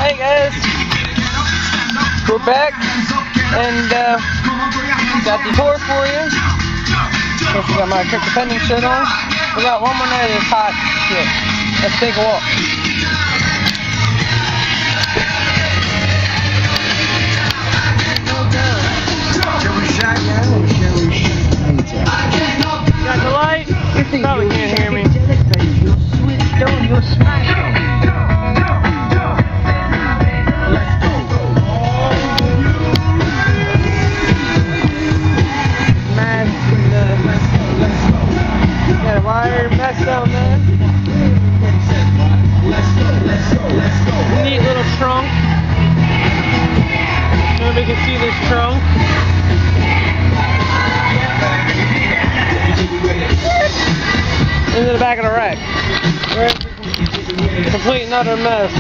Hey guys, we're back and got the tour for you. Of course, I got my Trip Defending shirt on. We got one more night of this hot shit. Let's take a walk. Got the light? Probably can't hear me. Got a wire mess down there. Neat little trunk. Nobody can see this trunk. Into the back of the rack. Complete and utter mess.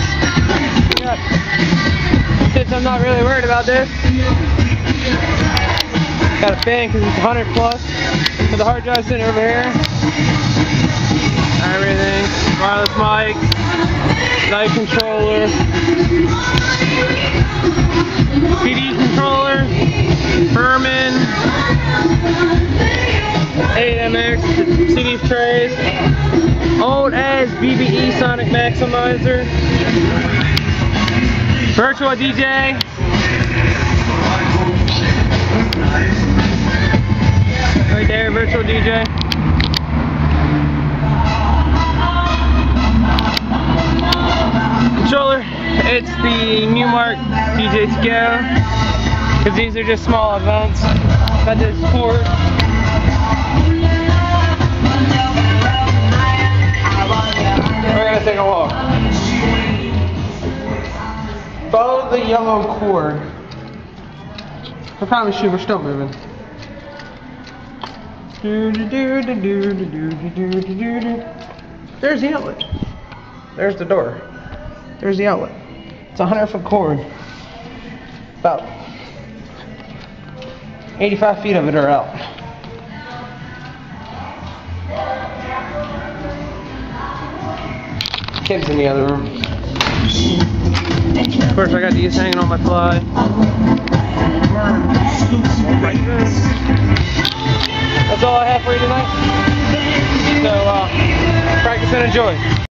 Since I'm not really worried about this. Got a fan because it's 100 plus. So the hard drive sitting over here. Everything. Wireless mic. Light controller. CD controller. Furman. 8MX. CD trays. Old as BBE Sonic Maximizer. Virtual DJ. Right there, virtual DJ. Controller, it's the Newmark DJ Scale, because these are just small events. Got this port. We're gonna take a walk. Follow the yellow cord. I promise you, we're still moving. There's the outlet. There's the door. There's the outlet. It's a 100-foot cord. About 85 feet of it are out. Kid's in the other room. Of course, I got these hanging on my fly. That's all I have for you tonight. So, practice and enjoy.